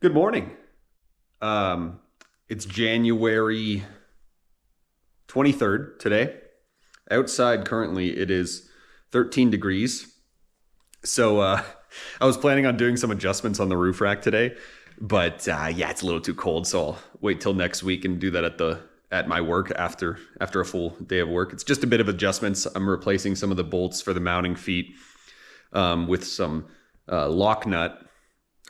Good morning. It's January 23rd today. Outside currently it is 13 degrees. So I was planning on doing some adjustments on the roof rack today, but yeah, it's a little too cold, so I'll wait till next week and do that at my work after a full day of work. It's just a bit of adjustments. I'm replacing some of the bolts for the mounting feet with some lock nut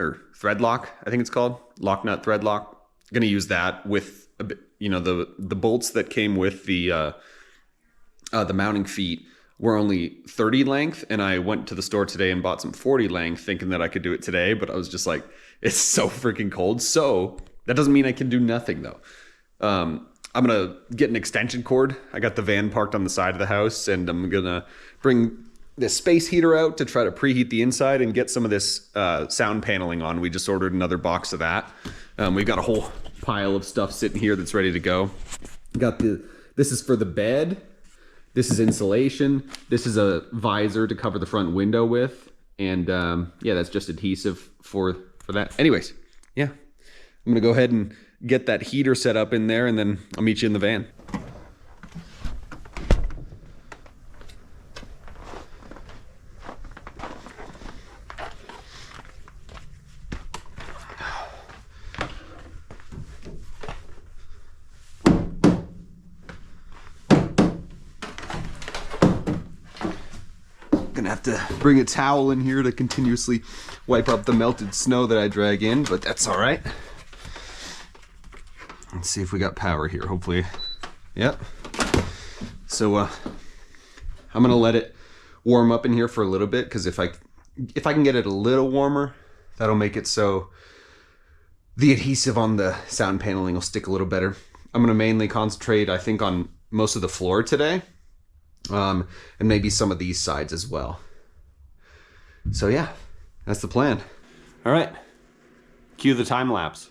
or thread lock, I think it's called lock nut thread lock. Going to use that with a bit, the bolts that came with the mounting feet were only 30 length, and I went to the store today and bought some 40 length, thinking that I could do it today. But I was just like, it's so freaking cold. So that doesn't mean I can do nothing though. I'm gonna get an extension cord. I got the van parked on the side of the house, and I'm gonna bring this space heater out to try to preheat the inside and get some of this sound paneling on. We just ordered another box of that. We've got a whole pile of stuff sitting here that's ready to go. This is for the bed. This is insulation. This is a visor to cover the front window with. And yeah, that's just adhesive for that. Anyways, yeah, I'm gonna go ahead and get that heater set up in there, and then I'll meet you in the van. Gonna have to bring a towel in here to continuously wipe up the melted snow that I drag in, but that's all right. Let's see if we got power here, hopefully. Yep. So I'm gonna let it warm up in here for a little bit, because if I can get it a little warmer, that'll make it so the adhesive on the sound paneling will stick a little better. I'm gonna mainly concentrate, I think, on most of the floor today. And maybe some of these sides as well. So yeah, that's the plan. All right, cue the time lapse.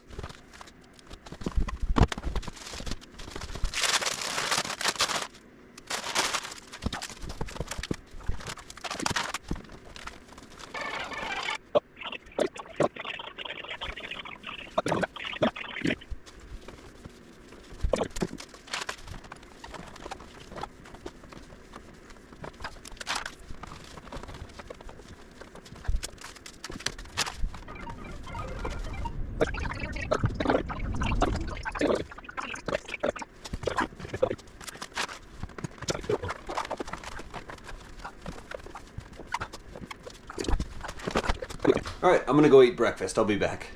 All right, I'm gonna go eat breakfast. I'll be back.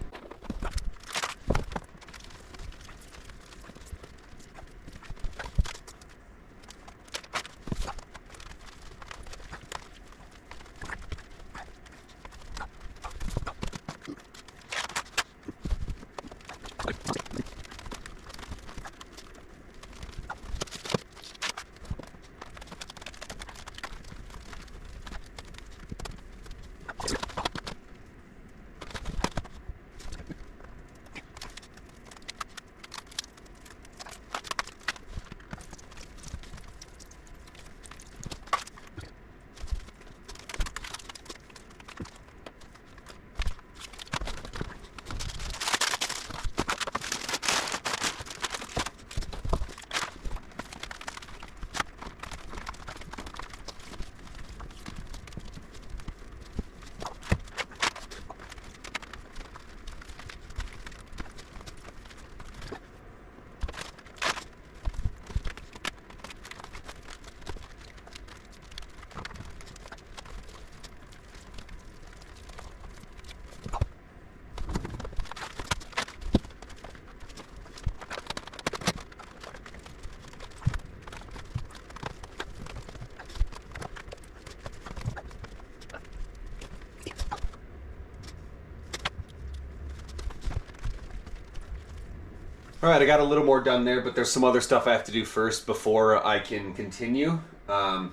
All right, I got a little more done there, but there's some other stuff I have to do first before I can continue. Got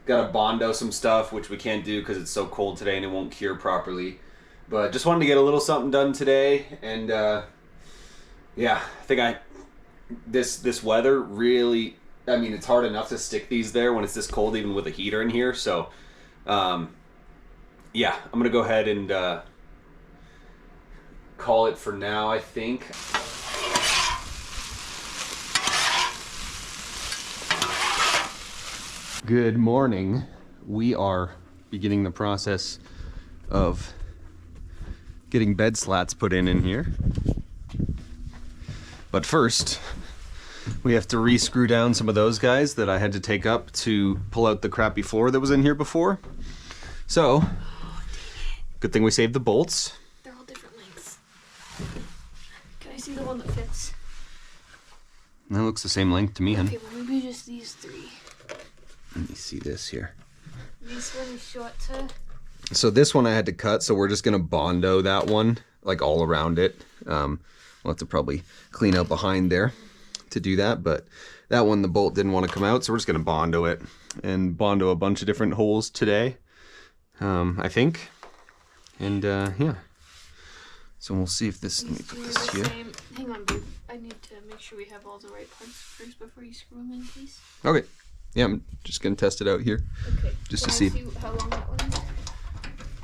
to Bondo some stuff, which we can't do because it's so cold today and it won't cure properly. But just wanted to get a little something done today, and yeah, I think this weather really, I mean, it's hard enough to stick these there when it's this cold, even with a heater in here. So yeah, I'm gonna go ahead and call it for now, I think. Good morning. We are beginning the process of getting bed slats put in here. But first, we have to re-screw down some of those guys that I had to take up to pull out the crappy floor that was in here before. So, good thing we saved the bolts. They're all different lengths. Can I see the one that fits? That looks the same length to me, hun. Okay, well maybe just these three. Let me see this here. This one is short to... So this one I had to cut, so we're just gonna Bondo that one, like all around it. We'll have to probably clean out behind there to do that, but that one, the bolt didn't want to come out, so we're just gonna Bondo it. And Bondo a bunch of different holes today, I think. And yeah. So we'll see if this, let me put this here. Hang on, babe. I need to make sure we have all the right parts first before you screw them in, please. Okay. Yeah, I'm just gonna test it out here. Okay. Just Can to see. How long that one is?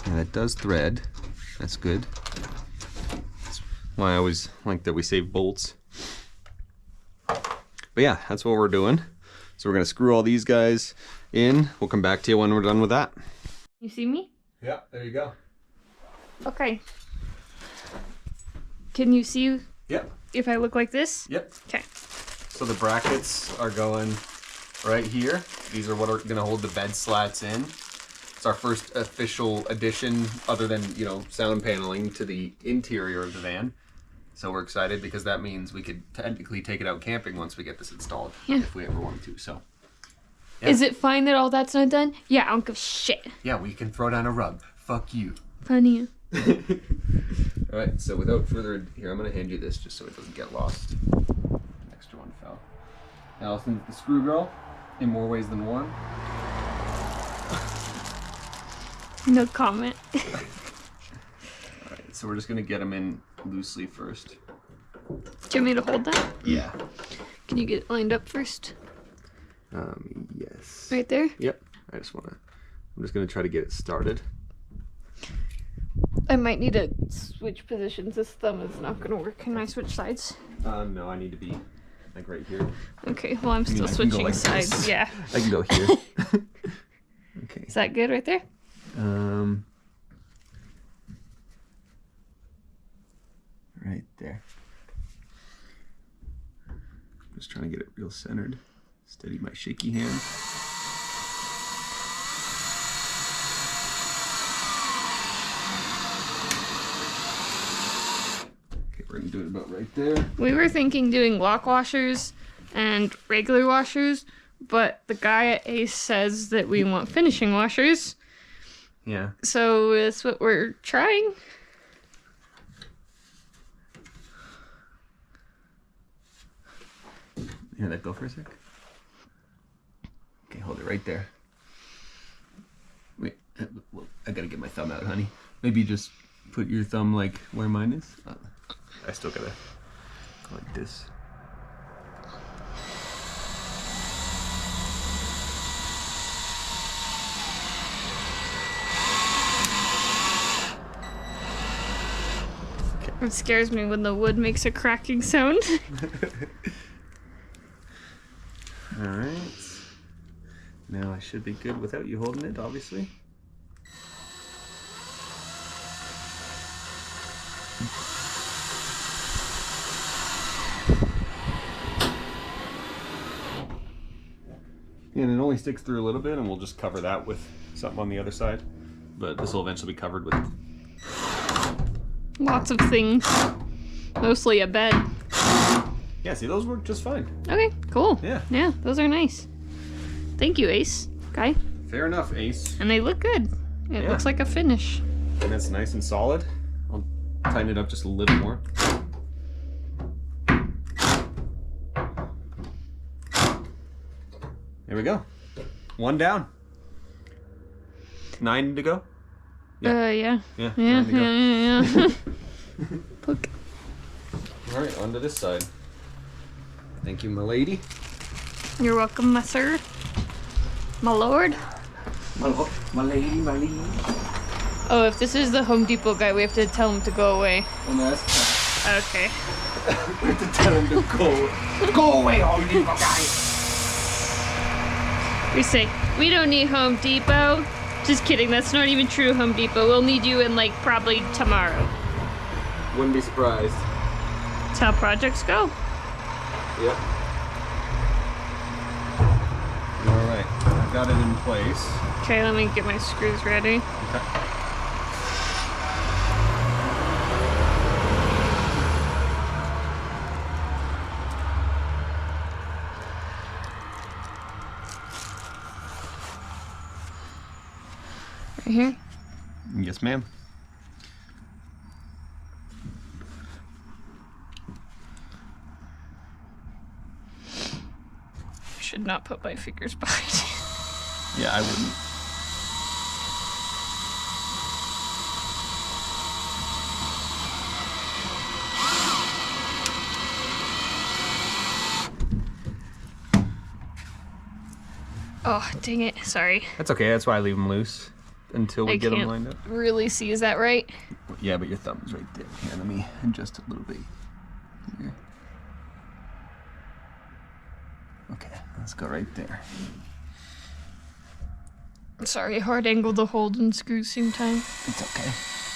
Yeah, it does thread. That's good. That's why I always like that we save bolts. But yeah, that's what we're doing. So we're gonna screw all these guys in. We'll come back to you when we're done with that. You see me? Yeah, there you go. Okay. Can you see Yep. if I look like this? Yep. Okay. So the brackets are going right here. These are what are gonna hold the bed slats in. It's our first official addition, other than, you know, sound paneling, to the interior of the van. So we're excited because that means we could technically take it out camping once we get this installed, if we ever wanted to. So yeah. Is it fine that all that's not done? Yeah, I don't give a shit. Yeah, we can throw down a rug. Fuck you. Funny. All right, so without further ado, here, I'm gonna hand you this just so it doesn't get lost. Extra one fell. Allison's the screw girl in more ways than one. No comment. Alright, so we're just gonna get them in loosely first. Do you want me to hold that? Yeah. Can you get it lined up first? Yes. Right there? Yep. I'm just gonna try to get it started. I might need to switch positions. This thumb is not gonna work. Can I switch sides? No, I need to be like right here. Okay, well I'm still I can go switching like sides. this. Yeah. I can go here. Okay. Is that good right there? Right there. Just trying to get it real centered. Steady my shaky hand. Okay, we're gonna do it about right there. We were thinking doing lock washers and regular washers, but the guy at Ace says that we want finishing washers. Yeah. So that's what we're trying. Yeah, let go for a sec. Okay, hold it right there. Wait, well, I gotta get my thumb out, honey. Maybe just put your thumb like where mine is. I still gotta go like this. It scares me when the wood makes a cracking sound. Alright. Now I should be good without you holding it, obviously. And it only sticks through a little bit, and we'll just cover that with something on the other side. But this will eventually be covered with... Lots of things. Mostly a bed. Yeah, see, those work just fine. Okay, cool. Yeah. Yeah, those are nice. Thank you, Ace. Okay. Fair enough, Ace. And they look good. It looks like a finish. And that's nice and solid. I'll tighten it up just a little more. There we go. One down. 9 to go. Yeah. Yeah. Yeah, 9 to go. yeah. Look. All right, on to this side. Thank you, my lady. You're welcome, my sir. My lord. My lady, my lady. Oh, if this is the Home Depot guy, we have to tell him to go away. And that's Okay. we have to tell him to go away, Home Depot guy. We say, we don't need Home Depot. Just kidding, that's not even true, Home Depot. We'll need you in, like, probably tomorrow. Wouldn't be surprised. That's how projects go. Yep. All right, I've got it in place. Okay, let me get my screws ready. Okay. Right here. Yes, ma'am. Should not put my fingers behind it. Yeah, I wouldn't. Oh, dang it. Sorry. That's okay. That's why I leave them loose until we I get them can't lined up. really see. Is that right? Yeah, but your thumb's right there. Here, let me adjust it a little bit. Here. Okay, let's go right there. Sorry, hard angle to hold and screw same time. It's okay.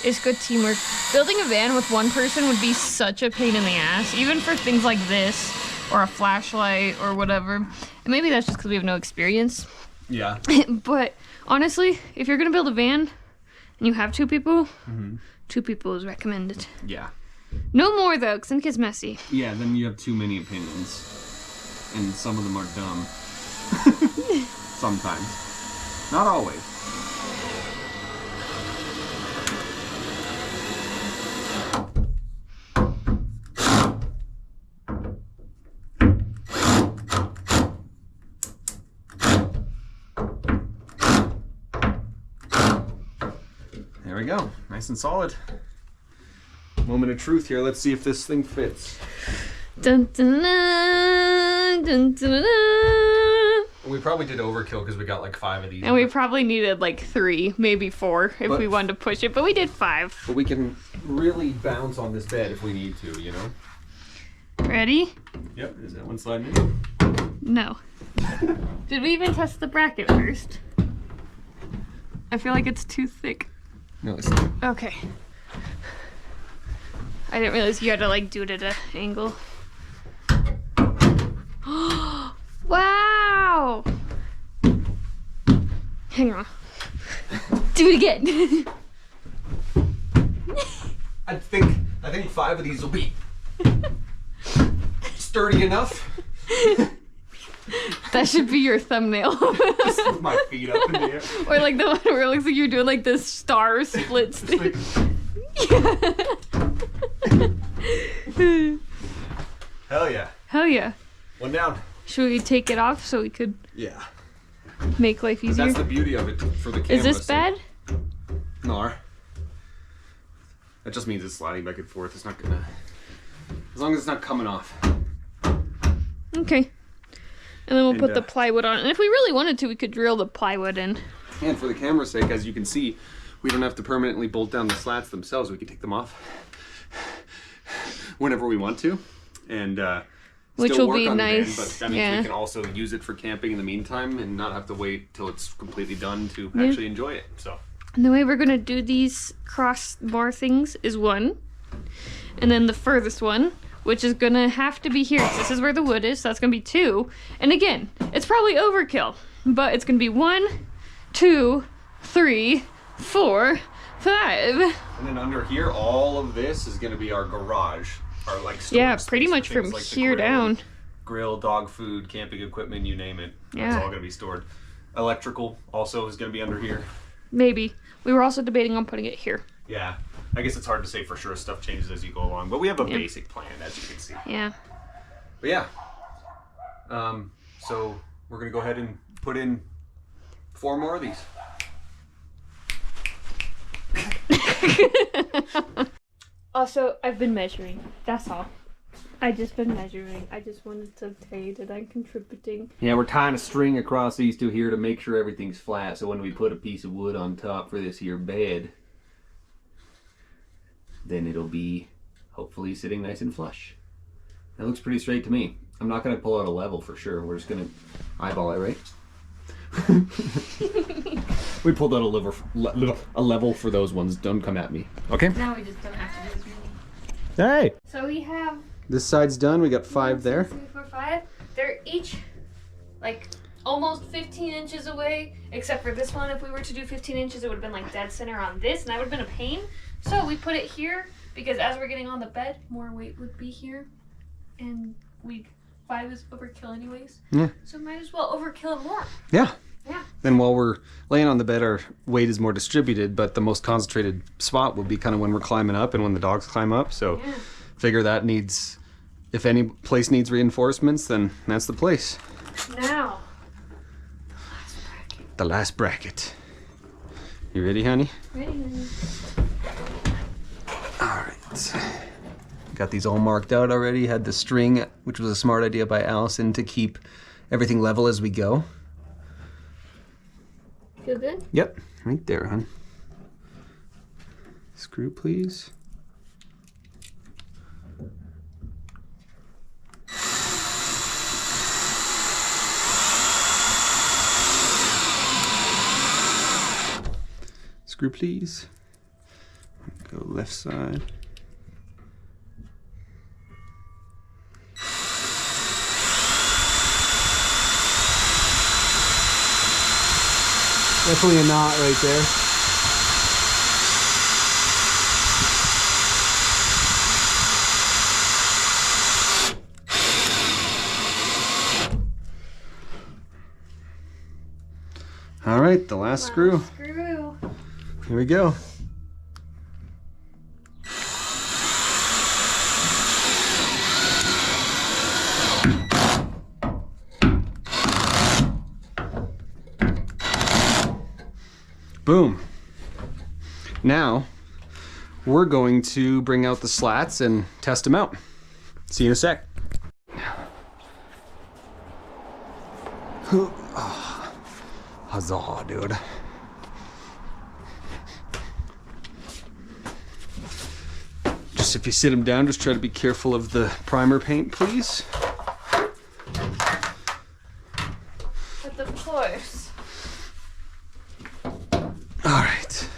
It's good teamwork. Building a van with one person would be such a pain in the ass, even for things like this, or a flashlight, or whatever. And maybe that's just because we have no experience. Yeah. But honestly, if you're gonna build a van and you have two people, 2 people is recommended. Yeah. No more though, because then it gets messy. Yeah, then you have too many opinions. And some of them are dumb. Sometimes. Not always. There we go. Nice and solid. Moment of truth here. Let's see if this thing fits. Dun, dun, dun, dun, dun, dun, dun. We probably did overkill because we got like 5 of these. And we probably needed like 3, maybe 4 if But- we wanted to push it, but we did 5. But we can really bounce on this bed if we need to, you know? Ready? Yep. Is that one sliding in? No. Did we even test the bracket first? I feel like it's too thick. No, it's not. Okay. I didn't realize you had to like do it at an angle. Wow! Hang on. Do it again. I think 5 of these will be sturdy enough. That should be your thumbnail. Just with my feet up in the air. Or like the one where it looks like you're doing like this star splits thing. Hell yeah. Hell yeah. One down. Should we take it off so we could Yeah. make life easier? That's the beauty of it for the camera. Is this so- bad? No. That just means it's sliding back and forth. It's not gonna... As long as it's not coming off. Okay. And then we'll And, put the plywood on. And if we really wanted to, we could drill the plywood in. And for the camera's sake, as you can see, we don't have to permanently bolt down the slats themselves. We can take them off whenever we want to. And Which still will work be on the van, nice, but that means yeah. we can also use it for camping in the meantime and not have to wait till it's completely done to Yeah. actually enjoy it. So And the way we're going to do these crossbar things is 1. And then the furthest one, which is going to have to be here. 'Cause this is where the wood is, so that's going to be 2. And again, it's probably overkill. But it's going to be 1, 2, 3, 4, 5. and then under here, all of this is going to be our garage, our like storage Yeah, space pretty for much things from like the here down. grill, dog food, camping equipment, you name it. Yeah. It's all going to be stored. Electrical also is going to be under here. Maybe. We were also debating on putting it here. Yeah, I guess it's hard to say for sure. Stuff changes as you go along, but we have a Yeah. basic plan, as you can see. Yeah. But yeah, so we're gonna go ahead and put in 4 more of these. Also, I've been measuring. That's all. I just been measuring. I just wanted to tell you that I'm contributing. Yeah, we're tying a string across these two here to make sure everything's flat. So when we put a piece of wood on top for this here bed, then it'll be hopefully sitting nice and flush. That looks pretty straight to me. I'm not gonna pull out a level for sure. We're just gonna eyeball it, right? We pulled out a level for those ones. Don't come at me. Okay. Now we just don't have to do as many. Hey. So we have This side's done. We got 5 1, there. 2, 3, 4, 5. They're each like almost 15 inches away, except for this one. If we were to do 15 inches, it would have been like dead center on this, and that would have been a pain. So we put it here because as we're getting on the bed, more weight would be here, and 5 is overkill anyways. Yeah. So might as well overkill it more. Yeah. Yeah. Then while we're laying on the bed, our weight is more distributed, but the most concentrated spot would be kind of when we're climbing up and when the dogs climb up. So Yeah. figure that needs, if any place needs reinforcements, then that's the place. Now. The last bracket. You ready, honey? Ready. All right. Got these all marked out already. Had the string, which was a smart idea by Allison, to keep everything level as we go. Feel good? Yep, right there, hon. Screw, please. Screw, please. Go left side. Definitely a knot right there. All right, the last screw. Screw. Here we go. Boom. Now, we're going to bring out the slats and test them out. See you in a sec. Oh, huzzah, dude. Just if you sit them down, just try to be careful of the primer paint, please. But of course. All right.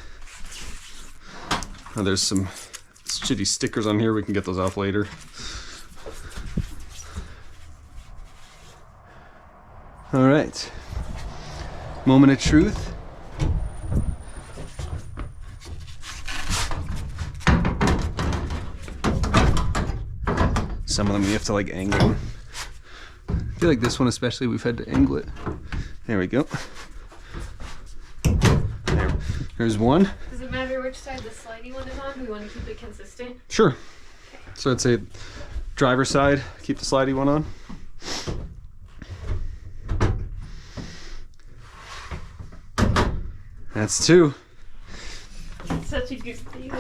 Now there's some shitty stickers on here. We can get those off later. All right. Moment of truth. Some of them you have to like angle them. I feel like this one especially we've had to angle it. There we go. There's one. Does it matter which side the slidey one is on? Do we want to keep it consistent? Sure. So I'd say driver's side, keep the slidey one on. That's 2. Such a good feeling.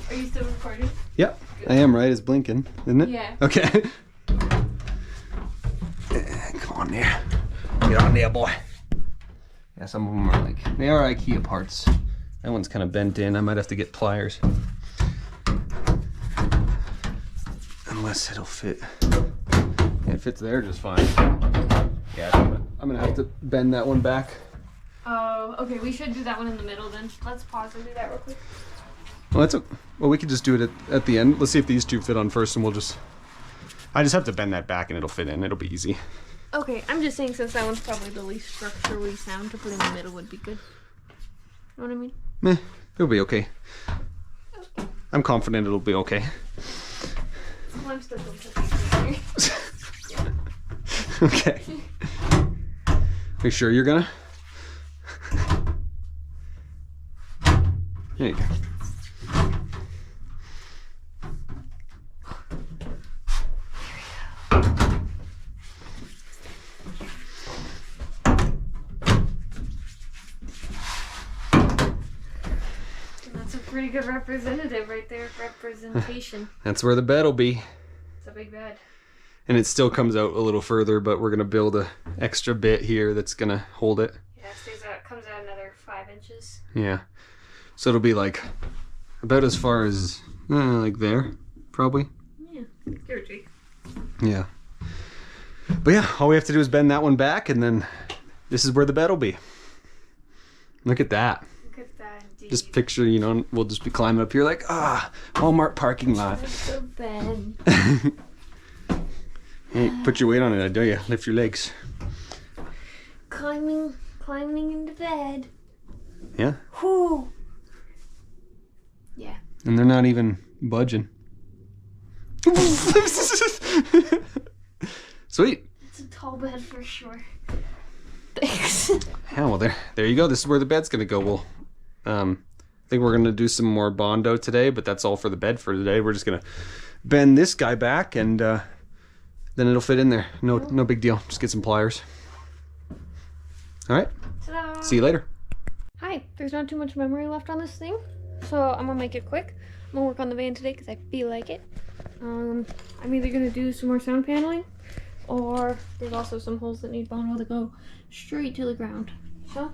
Are you still recording? Yep, I am, right? It's blinking, isn't it? Yeah. Okay. Come on there. Get on there, boy. Yeah, some of them are like, they are IKEA parts. That one's kind of bent in. I might have to get pliers. Unless it'll fit. Yeah, it fits there just fine. Yeah, I'm gonna have to bend that one back. Oh, okay. We should do that one in the middle then. Let's pause and do that real quick. Well, well, we could just do it at the end. Let's see if these two fit on first, and we'll just. I just have to bend that back, and it'll fit in. It'll be easy. Okay, I'm just saying since that one's probably the least structurally sound, to put in the middle would be good. You know what I mean? Meh, it'll be okay. I'm confident it'll be okay. Well, I'm still going to put these in here. Okay. Are you sure you're gonna? There you go. That's a pretty good representative right there. Representation. That's where the bed will be. It's a big bed. And it still comes out a little further, but we're gonna build a extra bit here that's gonna hold it. Yeah, stays out, comes out another 5 inches. Yeah. So it'll be like about as far as like there, probably. Yeah, give or take. Yeah. But yeah, all we have to do is bend that one back, and then this is where the bed will be. Look at that. Look at that, indeed. Just picture, we'll just be climbing up here like, Walmart parking lot. That's so bad. Hey, put your weight on it, I dare you. Lift your legs. Climbing into bed. Yeah. Whoo. Yeah. And they're not even budging. Sweet. It's a tall bed for sure. Thanks. Yeah, well, there you go. This is where the bed's gonna go. We'll, I think we're gonna do some more Bondo today, but that's all for the bed for today. We're just gonna bend this guy back, and then it'll fit in there. No big deal. Just get some pliers. All right. Ta-da. See you later. Hi, there's not too much memory left on this thing, so I'm gonna make it quick. I'm gonna work on the van today because I feel like it. I'm either gonna do some more sound paneling, or there's also some holes that need Bondo to go straight to the ground. So,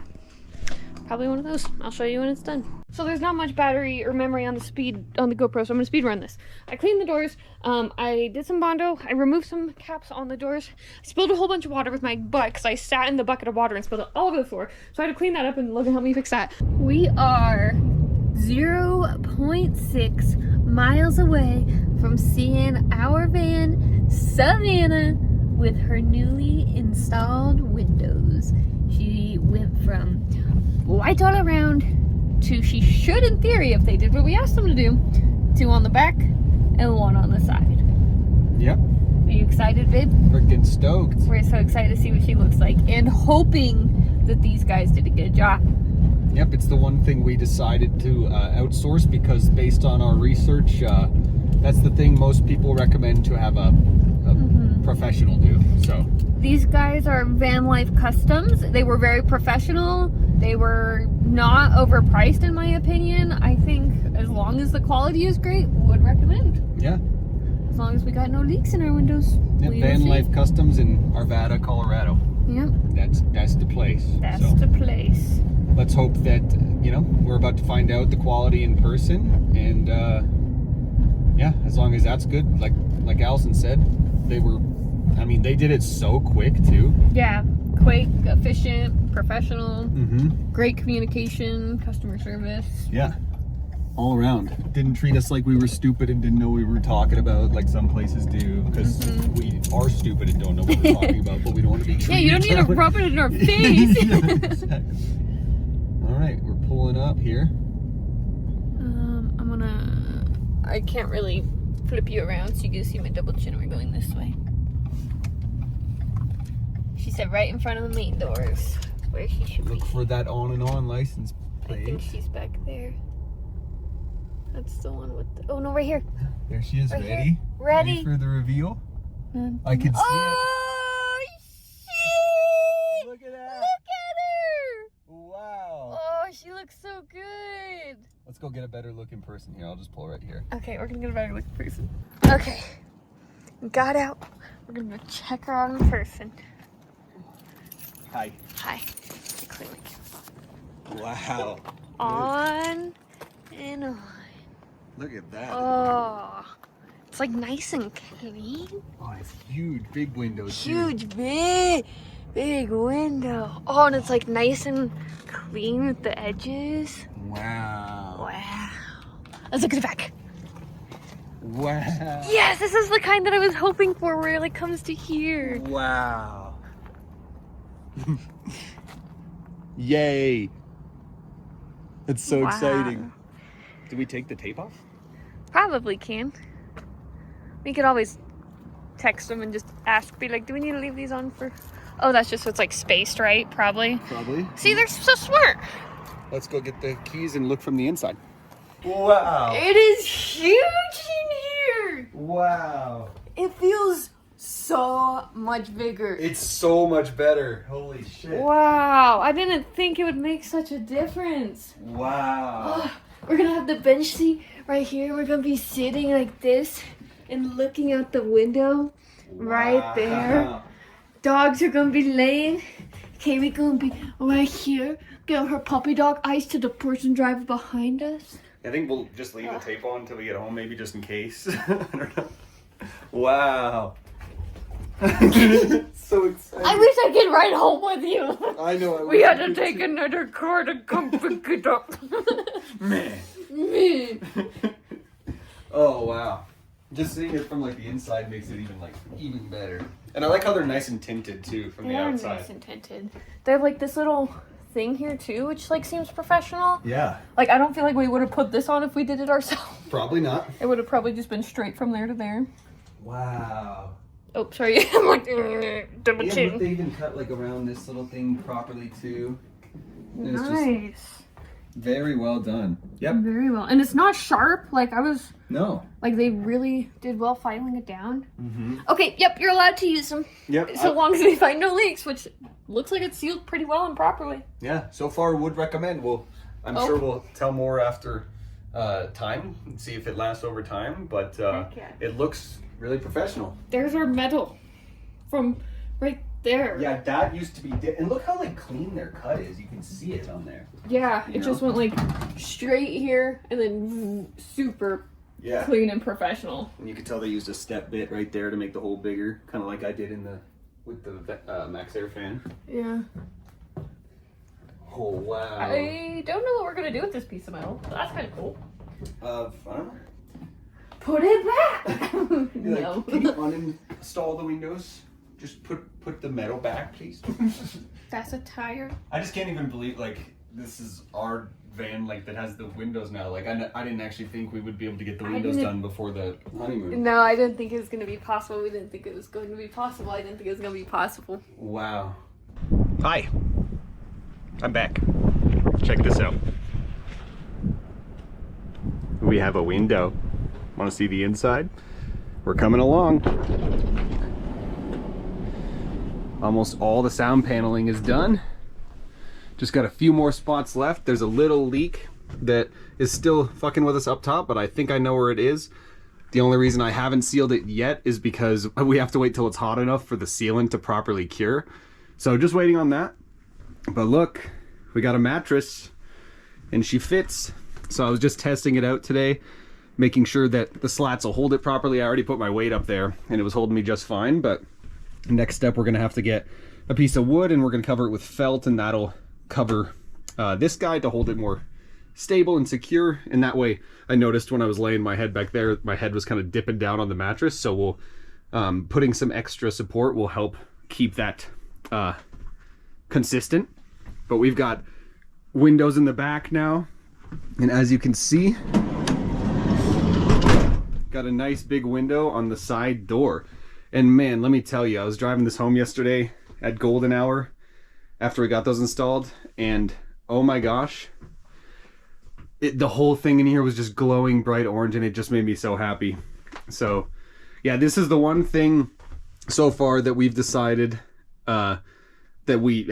probably one of those. I'll show you when it's done. So there's not much battery or memory on the GoPro, so I'm gonna speed run this. I cleaned the doors, I did some Bondo, I removed some caps on the doors, I spilled a whole bunch of water with my butt because I sat in the bucket of water and spilled it all over the floor. So I had to clean that up, and Logan helped me fix that. We are 0.6 miles away from seeing our van, Savannah, with her newly installed windows. She went from white all around to, she should in theory, if they did what we asked them to do, 2 on the back and 1 on the side. Yep. Are you excited, babe? Freaking stoked. We're so excited to see what she looks like, and hoping that these guys did a good job. Yep, it's the one thing we decided to outsource because based on our research, that's the thing most people recommend to have a professional do. So These guys are Van Life Customs. They were very professional. They were not overpriced in my opinion. I think as long as the quality is great, would recommend. yeah, As long as we got no leaks in our windows. yep, we will Van see. Life Customs in Arvada, Colorado. Yep, That's the place. that's So the place. let's hope that we're about to find out the quality in person, and yeah, as long as that's good, like Allison said, they did it so quick too. Yeah, quick, efficient, professional, Mm-hmm. great communication, customer service. Yeah, all around. Didn't treat us like we were stupid and didn't know what we were talking about like some places do, because we are stupid and don't know what we're talking about, but we don't want to be treated. Yeah, you don't need to that rub it in our face. Yeah, exactly. All right, we're pulling up here. I can't really flip you around so you can see my double chin. We're going this way. She said right in front of the main doors, where she should be. Look for that on and on license I think plate. she's back there. That's the one with the, oh no, right here. There she is, Right here. ready? Ready. for the reveal? I can see Oh, it. shit! Look at that. Look at her! Wow. Oh, she looks so good. Let's go get a better look in person here. I'll just pull right here. Okay, we're gonna get a better look in person. Okay, got out. We're gonna go check her out in person. Hi. Hi. Clearly. Wow. On and on. Look at that. Oh, it's like nice and clean. Oh, it's huge, big windows. too. Huge, big window. Oh, and it's like nice and clean with the edges. Wow. Wow. Let's look at the back. Wow. Yes, this is the kind that I was hoping for, where it like comes to here. Wow. Yay. That's so Wow. exciting. Did we take the tape off? Probably can. We could always text them and just ask, be like, do we need to leave these on for? Oh, that's just so it's like spaced right, probably. Probably. See, they're so smart. Let's go get the keys and look from the inside. Wow. It is huge in here. Wow. It feels so much bigger. It's so much better. Holy shit. Wow, I didn't think it would make such a difference. Wow. We're gonna have the bench seat right here. We're gonna be sitting like this and looking out the window right there. Dogs are gonna be laying. Kaylee gonna be right here. Give her puppy dog eyes to the person driving behind us. I think we'll just leave the tape on until we get home, maybe just in case. I don't know. Wow. So excited. I wish I could ride home with you. I know. We had to take another car to come pick it up. Man. Me. Oh wow. Just seeing it from like the inside makes it even better. And I like how they're nice and tinted too from the outside. Nice and tinted. They have like this little thing here too, which like seems professional. Yeah. Like I don't feel like we would have put this on if we did it ourselves. Probably not. It would have probably just been straight from there to there. Wow. Oh, sorry. I'm like double Yeah, chin. look, they even cut like around this little thing properly too. And it's just Nice. very well done. Yep. Very well. And it's not sharp. Like I was No. like they really did well filing it down. Mm-hmm. Okay, yep, you're allowed to use them. Yep. So long as we find no leaks, which looks like it's sealed pretty well and properly. Yeah. So far, would recommend. I'm sure we'll tell more after time and see if it lasts over time. But Heck yeah. it looks really professional. There's our metal from right there. Yeah, that used to be. And look how like clean their cut is. You can see it on there. Yeah, You it just went like straight here and then super Yeah. clean and professional. And you can tell they used a step bit right there to make the hole bigger, kind of like I did with the Max Air fan. Yeah. Oh wow. I don't know what we're gonna do with this piece of metal. That's kind of cool. I don't know. Put it back. Like, No. can you uninstall the windows? Just put the metal back, please. That's a tire. I just can't even believe like this is our van like that has the windows now. Like I didn't actually think we would be able to get the windows done before the honeymoon. No, I didn't think it was gonna be possible. We didn't think it was going to be possible. I didn't think it was gonna be possible. Wow. Hi. I'm back. Check this out. We have a window. Want to see the inside? We're coming along. Almost all the sound paneling is done. Just got a few more spots left. There's a little leak that is still fucking with us up top, but I think I know where it is. The only reason I haven't sealed it yet is because we have to wait till it's hot enough for the sealant to properly cure. So just waiting on that. But look, we got a mattress and she fits. So I was just testing it out today, making sure that the slats will hold it properly. I already put my weight up there and it was holding me just fine, but next step we're gonna have to get a piece of wood and we're gonna cover it with felt, and that'll cover this guy to hold it more stable and secure. And that way, I noticed when I was laying my head back there, my head was kind of dipping down on the mattress, so we'll putting some extra support will help keep that consistent. But we've got windows in the back now, and as you can see, got a nice big window on the side door. And man, let me tell you, I was driving this home yesterday at golden hour after we got those installed, and oh my gosh, the whole thing in here was just glowing bright orange, and it just made me so happy. So yeah, this is the one thing so far that we've decided that we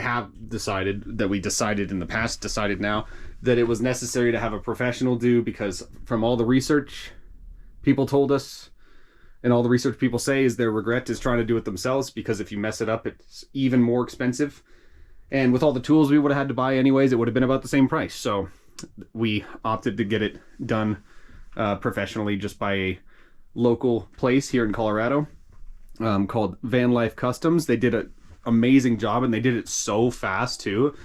decided in the past, decided now, that it was necessary to have a professional do, because from all the research people told us and all the research people say is their regret is trying to do it themselves, because if you mess it up, it's even more expensive. And with all the tools we would have had to buy anyways, it would have been about the same price. So we opted to get it done professionally just by a local place here in Colorado called Van Life Customs. They did an amazing job, and they did it so fast too.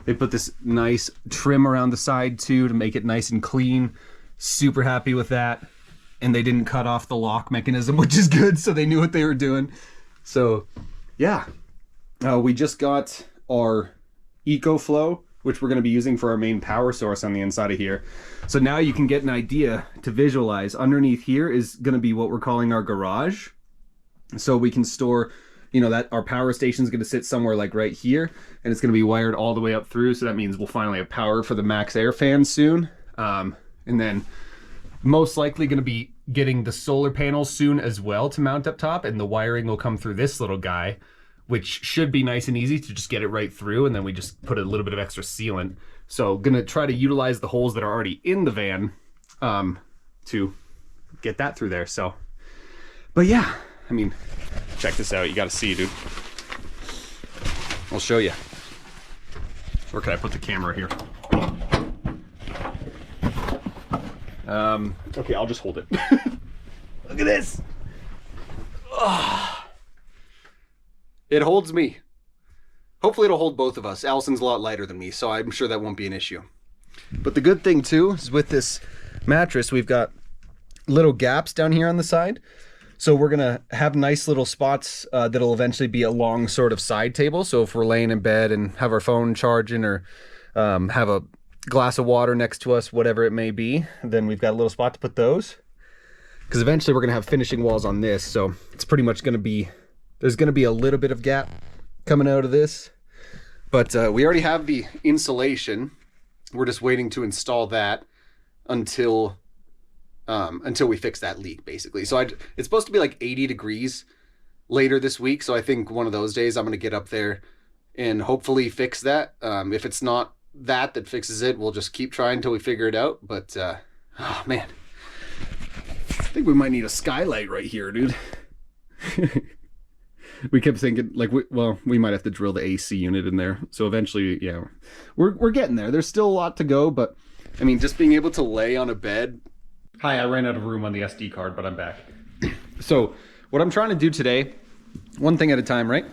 They put this nice trim around the side too to make it nice and clean. Super happy with that. And they didn't cut off the lock mechanism, which is good, so they knew what they were doing. So yeah, we just got our EcoFlow, which we're going to be using for our main power source on the inside of here. So now you can get an idea to visualize. Underneath here is going to be what we're calling our garage. So we can store, you know, that our power station is going to sit somewhere like right here, and it's going to be wired all the way up through. So that means we'll finally have power for the Max Air fan soon. And then most likely going to be getting the solar panels soon as well to mount up top, and the wiring will come through this little guy, which should be nice and easy to just get it right through, and then we just put a little bit of extra sealant. So gonna try to utilize the holes that are already in the van to get that through there. So, but yeah, I mean, check this out. You gotta see, dude. I'll show you. Where can I put the camera here? Okay, I'll just hold it. Look at this. It holds me. Hopefully it'll hold both of us. Allison's a lot lighter than me, so I'm sure that won't be an issue. But the good thing too is with this mattress, we've got little gaps down here on the side. So we're gonna have nice little spots that'll eventually be a long sort of side table. So if we're laying in bed and have our phone charging or have a glass of water next to us, whatever it may be, then we've got a little spot to put those. Because eventually we're gonna have finishing walls on this, so it's pretty much gonna be, there's gonna be a little bit of gap coming out of this. But we already have the insulation. We're just waiting to install that until we fix that leak, basically. So it's supposed to be like 80 degrees later this week. So I think one of those days I'm going to get up there and hopefully fix that. If it's not that fixes it, we'll just keep trying until we figure it out. But, oh man, I think we might need a skylight right here, dude. We kept thinking like, we might have to drill the AC unit in there. So eventually, yeah, we're getting there. There's still a lot to go, but I mean, just being able to lay on a bed. Hi, I ran out of room on the SD card, but I'm back. So what I'm trying to do today, one thing at a time, right?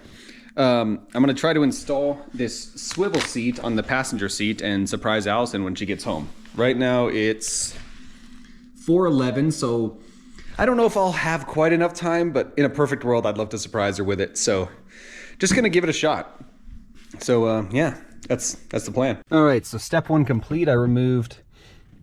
I'm going to try to install this swivel seat on the passenger seat and surprise Allison when she gets home. Right now it's 4:11, so I don't know if I'll have quite enough time, but in a perfect world, I'd love to surprise her with it. So just going to give it a shot. So yeah, that's the plan. All right, so step one complete. I removed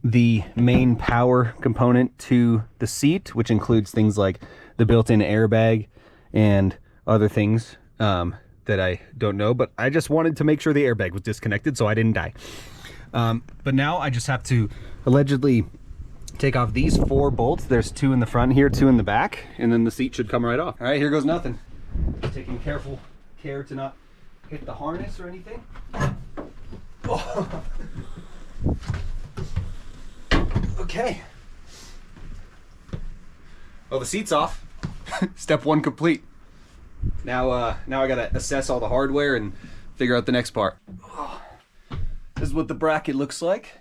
the main power component to the seat, which includes things like the built-in airbag and other things that I don't know, but I just wanted to make sure the airbag was disconnected so I didn't die. But now I just have to allegedly take off these 4 bolts. There's 2 in the front here, 2 in the back, and then the seat should come right off. All right, here goes nothing. Just taking careful care to not hit the harness or anything. Oh. Okay. Well, the seat's off. Step 1 complete. Now I gotta assess all the hardware and figure out the next part. This is what the bracket looks like.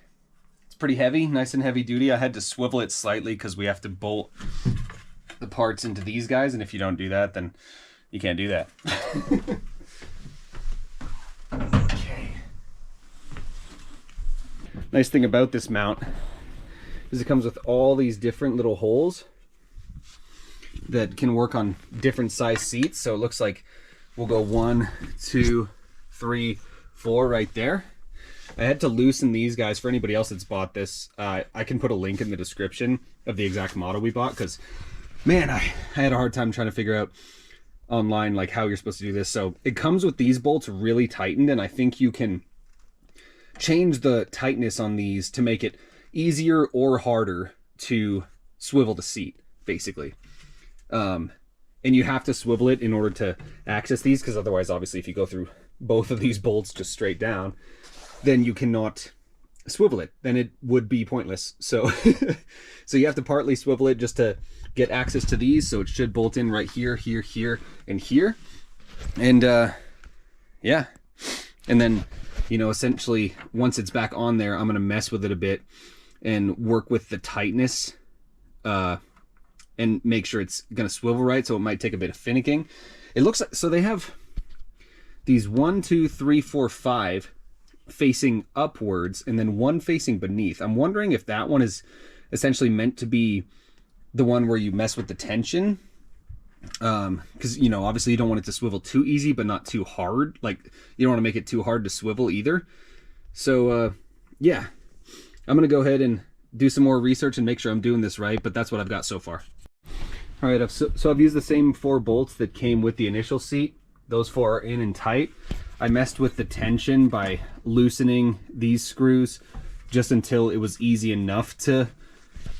It's pretty heavy, nice and heavy duty. I had to swivel it slightly because we have to bolt the parts into these guys, and if you don't do that, then you can't do that. Okay. Nice thing about this mount is it comes with all these different little holes that can work on different size seats. So it looks like we'll go 1, 2, 3, 4 right there. I had to loosen these guys. For anybody else that's bought this, I can put a link in the description of the exact model we bought, because man, I had a hard time trying to figure out online like how you're supposed to do this. So it comes with these bolts really tightened, and I think you can change the tightness on these to make it easier or harder to swivel the seat, basically. And you have to swivel it in order to access these, because otherwise, obviously, if you go through both of these bolts just straight down, then you cannot swivel it. Then it would be pointless. So, so you have to partly swivel it just to get access to these. So it should bolt in right here, here, here, and here. And yeah. And then, you know, essentially, once it's back on there, I'm going to mess with it a bit and work with the tightness and make sure it's going to swivel right. So it might take a bit of finicking. It looks like, so they have these 1, 2, 3, 4, 5 facing upwards and then 1 facing beneath. I'm wondering if that one is essentially meant to be the one where you mess with the tension. Because, you know, obviously you don't want it to swivel too easy, but not too hard. Like, you don't want to make it too hard to swivel either. So, yeah, I'm going to go ahead and do some more research and make sure I'm doing this right, but that's what I've got so far. All right, so I've used the same 4 bolts that came with the initial seat. Those 4 are in and tight. I messed with the tension by loosening these screws just until it was easy enough to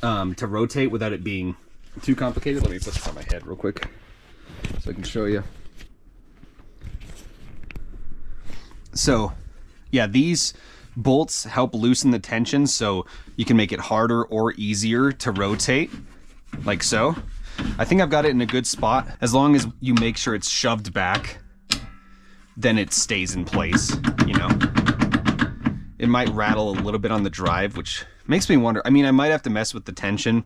rotate without it being too complicated. Let me put this on my head real quick so I can show you. So yeah, these bolts help loosen the tension so you can make it harder or easier to rotate, like so. I think I've got it in a good spot. As long as you make sure it's shoved back, then it stays in place, you know. It might rattle a little bit on the drive, which Makes me wonder. I mean, I might have to mess with the tension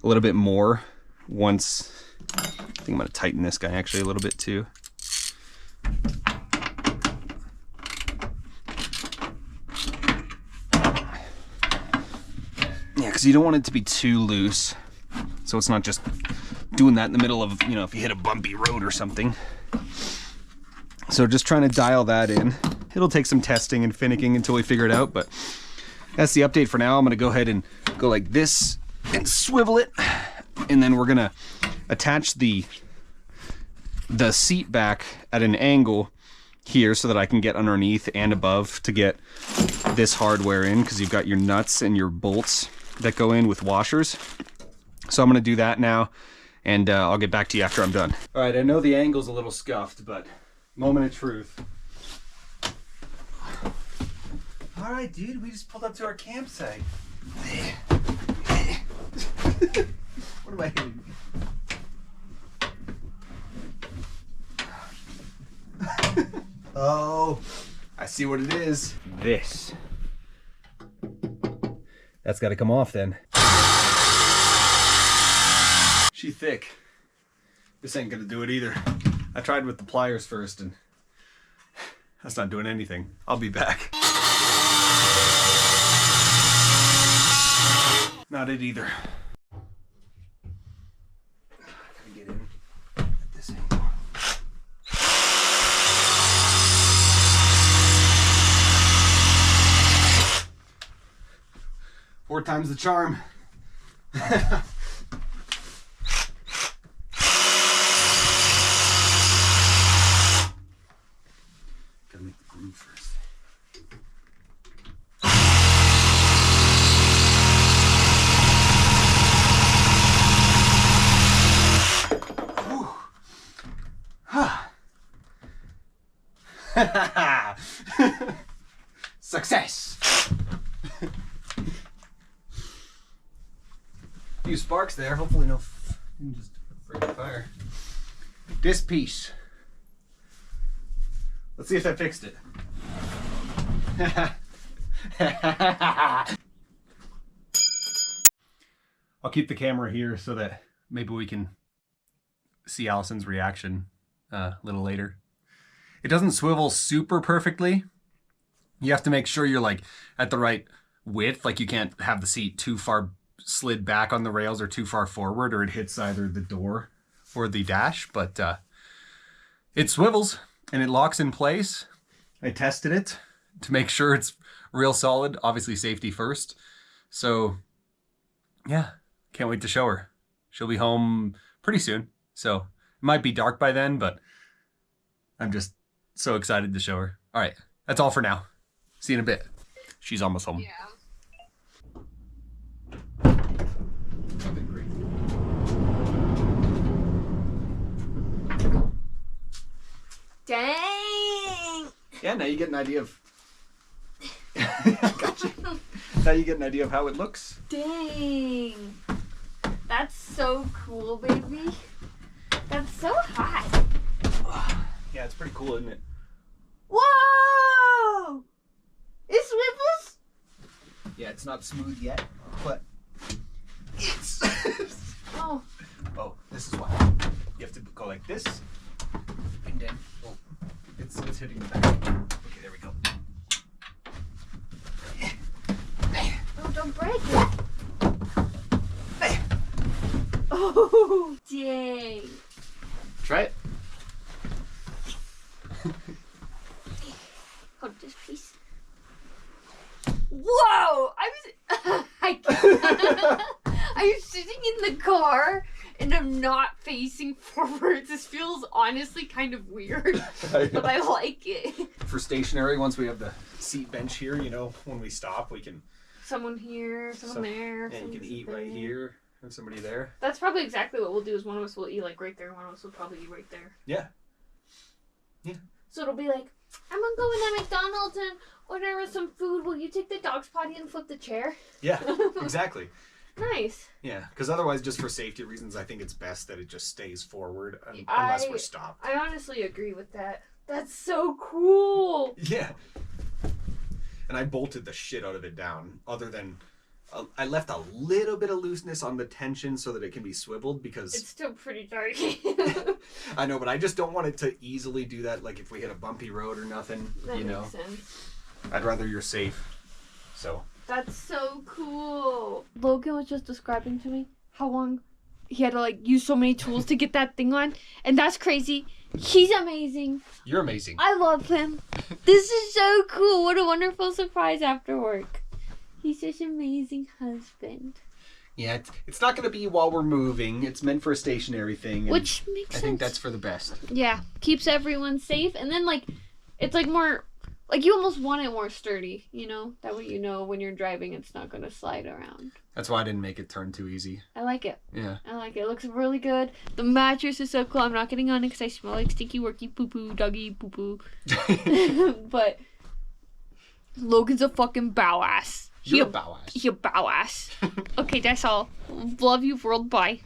a little bit more once. I think I'm going to tighten this guy actually a little bit too. Yeah, because you don't want it to be too loose. So it's not just doing that in the middle of, if you hit a bumpy road or something. So just trying to dial that in. It'll take some testing and finicking until we figure it out, but that's the update for now. I'm gonna go ahead and go like this and swivel it. And then we're gonna attach the seat back at an angle here so that I can get underneath and above to get this hardware in, because you've got your nuts and your bolts that go in with washers. So I'm gonna do that now, and I'll get back to you after I'm done. All right, I know the angle's a little scuffed, but moment of truth. All right, dude, we just pulled up to our campsite. What am I hitting? Oh, I see what it is. This. That's got to come off then. She thick. This ain't gonna do it either. I tried with the pliers first and that's not doing anything. I'll be back. Not it either. Gotta get in at this angle. Four times the charm. Gotta make the groove first. Success! Few sparks there, hopefully no just friggin' fire. This piece. Let's see if that fixed it. I'll keep the camera here so that maybe we can see Allison's reaction a little later. It doesn't swivel super perfectly. You have to make sure you're like at the right width. Like you can't have the seat too far slid back on the rails or too far forward, or it hits either the door or the dash. But it swivels and it locks in place. I tested it to make sure it's real solid. Obviously safety first. So yeah, can't wait to show her. She'll be home pretty soon. So it might be dark by then, but I'm just so excited to show her. All right, that's all for now. See you in a bit. She's almost home. Yeah. Dang! Yeah, now you get an idea of. Gotcha. Now you get an idea of how it looks. Dang! That's so cool, baby. That's so hot. Yeah, it's pretty cool, isn't it? Whoa! It swivels? Yeah, it's not smooth yet, but it's. Oh. Oh, this is why. You have to go like this, and then it's hitting the back. Okay, there we go. Oh, don't break it. Oh, dang. Try it. Hold this piece. Whoa! I'm sitting in the car and I'm not facing forward. This feels honestly kind of weird, but I like it. For stationary, once we have the seat bench here, when we stop, we can. Someone here, someone there. And you can eat right here. Have somebody there. That's probably exactly what we'll do. Is one of us will eat like right there, and one of us will probably eat right there. Yeah. Yeah. So it'll be like, I'm gonna go in at McDonald's and order some food. Will you take the dog's potty and flip the chair? Yeah. Exactly. Nice. Yeah, because otherwise, just for safety reasons, I think it's best that it just stays forward unless we're stopped. I honestly agree with that. That's so cool. Yeah. And I bolted the shit out of it down. Other than I left a little bit of looseness on the tension so that it can be swiveled because It's still pretty dark. I know, but I just don't want it to easily do that. Like if we hit a bumpy road or nothing, That you know. makes sense. I'd rather you're safe. So That's so cool. Logan was just describing to me how long he had to like use so many tools to get that thing on, and that's crazy. He's amazing. you're amazing. I love him. This is so cool. What a wonderful surprise after work. He's such an amazing husband. Yeah, it's not going to be while we're moving. It's meant for a stationary thing. And Which makes sense. I think that's for the best. Yeah, keeps everyone safe, and then like it's like more like you almost want it more sturdy, you know? That way you know when you're driving it's not gonna slide around. That's why I didn't make it turn too easy. I like it. Yeah. I like it. It looks really good. The mattress is so cool. I'm not getting on it because I smell like stinky worky poo poo doggy poo poo. But Logan's a fucking bow ass. You're a bow ass. He a bow ass. Okay, that's all. Love you, world. Bye.